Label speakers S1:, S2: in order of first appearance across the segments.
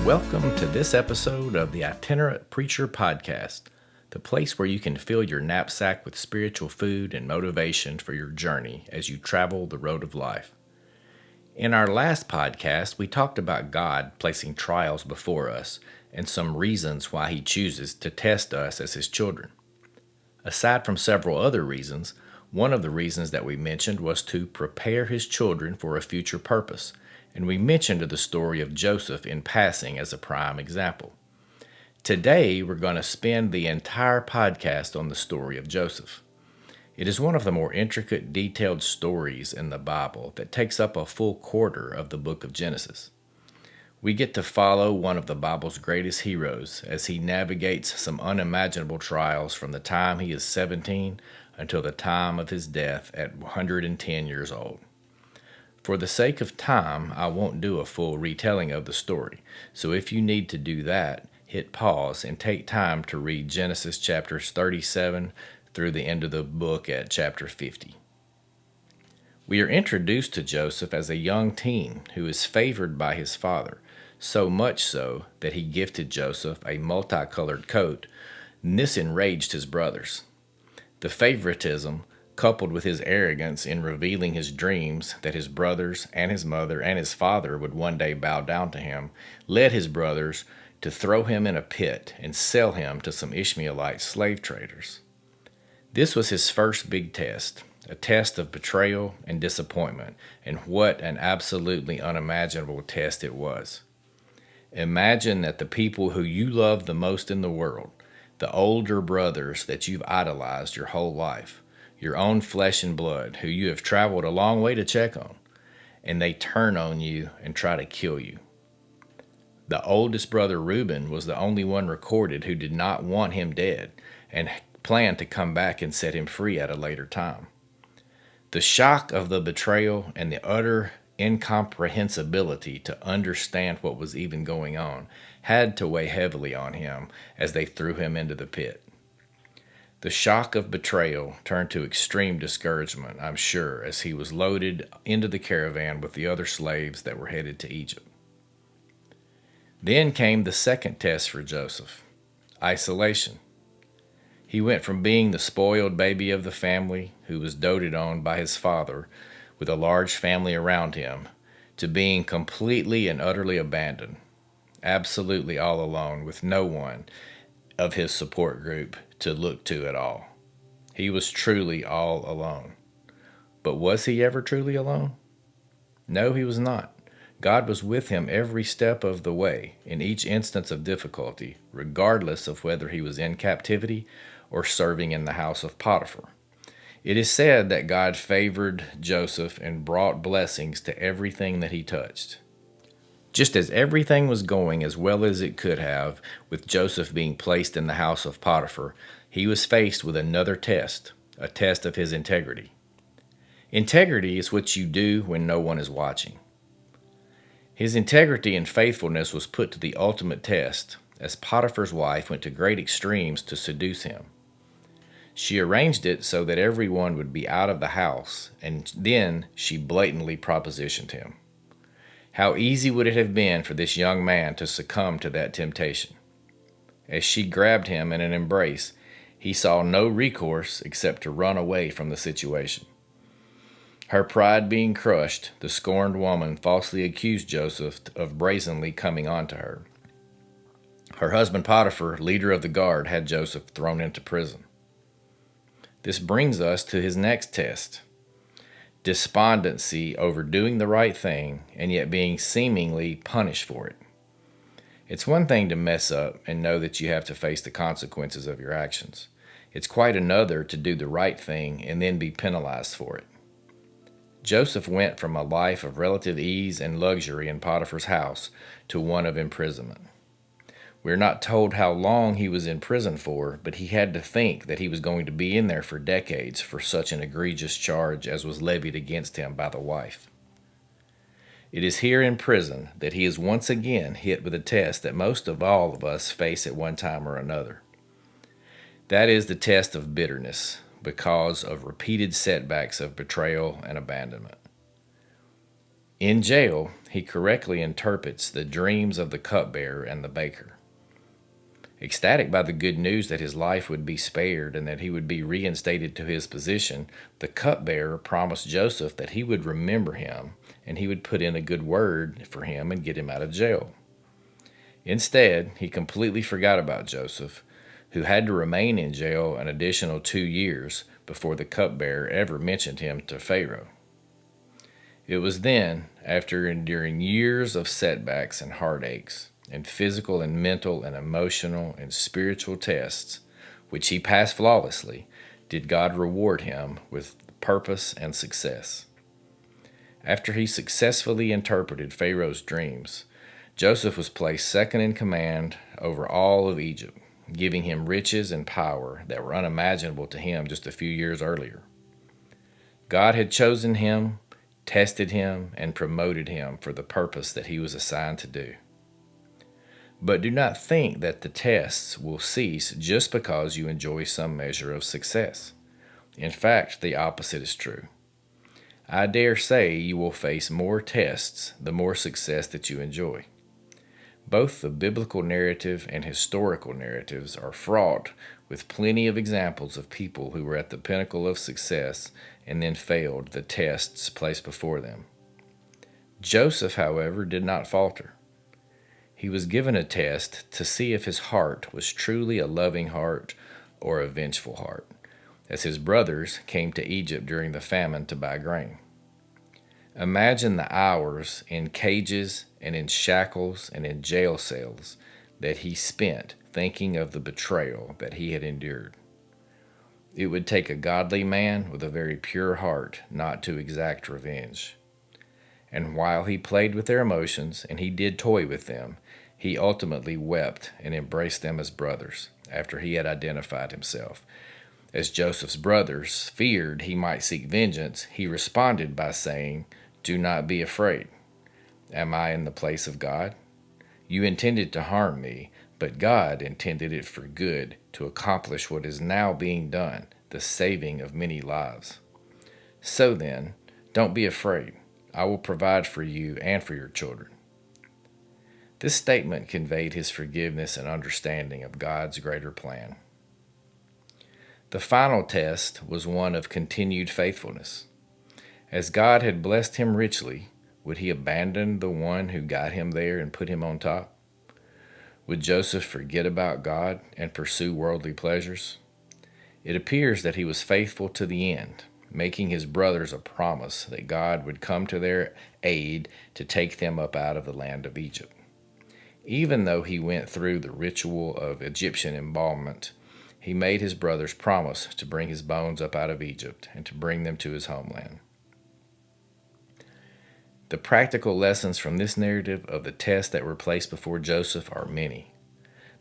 S1: Welcome to this episode of the Itinerant Preacher Podcast, the place where you can fill your knapsack with spiritual food and motivation for your journey as you travel the road of life. In our last podcast, we talked about God placing trials before us and some reasons why He chooses to test us as His children. Aside from several other reasons, one of the reasons that we mentioned was to prepare His children for a future purpose, and we mentioned the story of Joseph in passing as a prime example. Today, we're going to spend the entire podcast on the story of Joseph. It is one of the more intricate, detailed stories in the Bible that takes up a full quarter of the book of Genesis. We get to follow one of the Bible's greatest heroes as he navigates some unimaginable trials from the time he is 17 until the time of his death at 110 years old. For the sake of time, I won't do a full retelling of the story, so if you need to do that, hit pause and take time to read Genesis chapters 37 through the end of the book at chapter 50. We are introduced to Joseph as a young teen who is favored by his father, so much so that he gifted Joseph a multicolored coat, and this enraged his brothers. The favoritism, coupled with his arrogance in revealing his dreams that his brothers and his mother and his father would one day bow down to him, led his brothers to throw him in a pit and sell him to some Ishmaelite slave traders. This was his first big test, a test of betrayal and disappointment, and what an absolutely unimaginable test it was. Imagine that the people who you love the most in the world, the older brothers that you've idolized your whole life, your own flesh and blood, who you have traveled a long way to check on, and they turn on you and try to kill you. The oldest brother, Reuben, was the only one recorded who did not want him dead and planned to come back and set him free at a later time. The shock of the betrayal and the utter incomprehensibility to understand what was even going on had to weigh heavily on him as they threw him into the pit. The shock of betrayal turned to extreme discouragement, I'm sure, as he was loaded into the caravan with the other slaves that were headed to Egypt. Then came the second test for Joseph: isolation. He went from being the spoiled baby of the family, who was doted on by his father, with a large family around him, to being completely and utterly abandoned, absolutely all alone, with no one of his support group to look to at all. He was truly all alone. But was he ever truly alone? No, he was not. God was with him every step of the way, in each instance of difficulty, regardless of whether he was in captivity or serving in the house of Potiphar. It is said that God favored Joseph and brought blessings to everything that he touched. Just as everything was going as well as it could have, with Joseph being placed in the house of Potiphar, he was faced with another test, a test of his integrity. Integrity is what you do when no one is watching. His integrity and faithfulness was put to the ultimate test, as Potiphar's wife went to great extremes to seduce him. She arranged it so that everyone would be out of the house, and then she blatantly propositioned him. How easy would it have been for this young man to succumb to that temptation? As she grabbed him in an embrace, he saw no recourse except to run away from the situation. Her pride being crushed, the scorned woman falsely accused Joseph of brazenly coming on to her. Her husband Potiphar, leader of the guard, had Joseph thrown into prison. This brings us to his next test: despondency over doing the right thing and yet being seemingly punished for it. It's one thing to mess up and know that you have to face the consequences of your actions. It's quite another to do the right thing and then be penalized for it. Joseph went from a life of relative ease and luxury in Potiphar's house to one of imprisonment. We're not told how long he was in prison for, but he had to think that he was going to be in there for decades for such an egregious charge as was levied against him by the wife. It is here in prison that he is once again hit with a test that most of all of us face at one time or another. That is the test of bitterness, because of repeated setbacks of betrayal and abandonment. In jail, he correctly interprets the dreams of the cupbearer and the baker. Ecstatic by the good news that his life would be spared and that he would be reinstated to his position, the cupbearer promised Joseph that he would remember him and he would put in a good word for him and get him out of jail. Instead, he completely forgot about Joseph, who had to remain in jail an additional 2 years before the cupbearer ever mentioned him to Pharaoh. It was then, after enduring years of setbacks and heartaches, and physical and mental and emotional and spiritual tests, which he passed flawlessly, did God reward him with purpose and success. After he successfully interpreted Pharaoh's dreams, Joseph was placed second in command over all of Egypt, giving him riches and power that were unimaginable to him just a few years earlier. God had chosen him, tested him, and promoted him for the purpose that he was assigned to do. But do not think that the tests will cease just because you enjoy some measure of success. In fact, the opposite is true. I dare say you will face more tests the more success that you enjoy. Both the biblical narrative and historical narratives are fraught with plenty of examples of people who were at the pinnacle of success and then failed the tests placed before them. Joseph, however, did not falter. He was given a test to see if his heart was truly a loving heart or a vengeful heart, as his brothers came to Egypt during the famine to buy grain. Imagine the hours in cages and in shackles and in jail cells that he spent thinking of the betrayal that he had endured. It would take a godly man with a very pure heart not to exact revenge. And while he played with their emotions and he did toy with them, he ultimately wept and embraced them as brothers after he had identified himself. As Joseph's brothers feared he might seek vengeance, he responded by saying, "Do not be afraid. Am I in the place of God? You intended to harm me, but God intended it for good to accomplish what is now being done, the saving of many lives. So then, don't be afraid. I will provide for you and for your children." This statement conveyed his forgiveness and understanding of God's greater plan. The final test was one of continued faithfulness. As God had blessed him richly, would he abandon the one who got him there and put him on top? Would Joseph forget about God and pursue worldly pleasures? It appears that he was faithful to the end, making his brothers a promise that God would come to their aid to take them up out of the land of Egypt. Even though he went through the ritual of Egyptian embalmment, he made his brothers promise to bring his bones up out of Egypt and to bring them to his homeland. The practical lessons from this narrative of the tests that were placed before Joseph are many.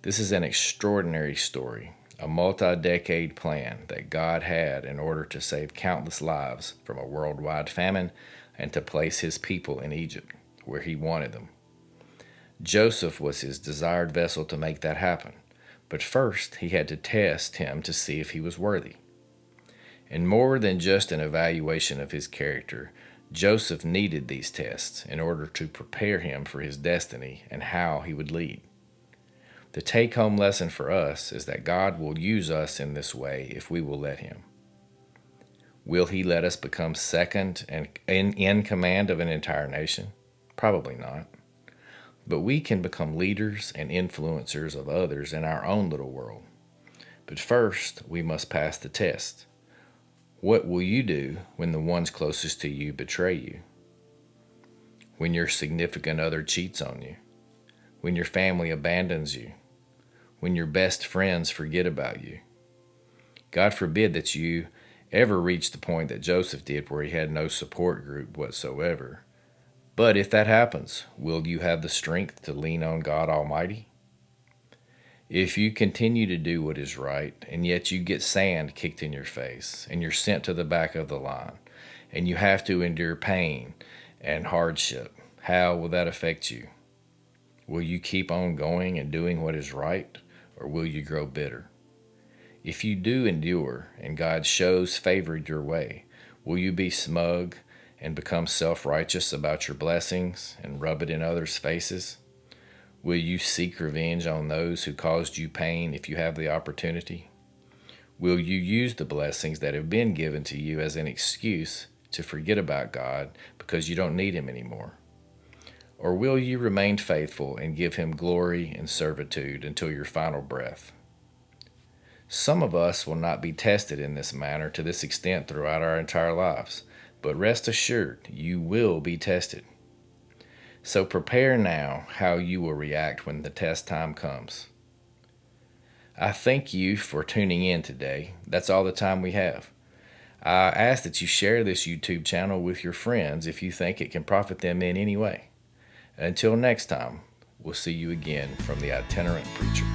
S1: This is an extraordinary story, a multi-decade plan that God had in order to save countless lives from a worldwide famine and to place his people in Egypt, where he wanted them. Joseph was his desired vessel to make that happen, but first he had to test him to see if he was worthy. And more than just an evaluation of his character, Joseph needed these tests in order to prepare him for his destiny and how he would lead. The take-home lesson for us is that God will use us in this way if we will let him. Will he let us become second and in command of an entire nation? Probably not. But we can become leaders and influencers of others in our own little world. But first, we must pass the test. What will you do when the ones closest to you betray you? When your significant other cheats on you? When your family abandons you? When your best friends forget about you? God forbid that you ever reach the point that Joseph did where he had no support group whatsoever. But if that happens, will you have the strength to lean on God Almighty? If you continue to do what is right, and yet you get sand kicked in your face, and you're sent to the back of the line, and you have to endure pain and hardship, how will that affect you? Will you keep on going and doing what is right, or will you grow bitter? If you do endure, and God shows favor your way, will you be smug and become self-righteous about your blessings and rub it in others' faces? Will you seek revenge on those who caused you pain if you have the opportunity? Will you use the blessings that have been given to you as an excuse to forget about God because you don't need Him anymore? Or will you remain faithful and give Him glory and servitude until your final breath? Some of us will not be tested in this manner to this extent throughout our entire lives, but rest assured, you will be tested. So prepare now how you will react when the test time comes. I thank you for tuning in today. That's all the time we have. I ask that you share this YouTube channel with your friends if you think it can profit them in any way. Until next time, we'll see you again from the Itinerant Preacher.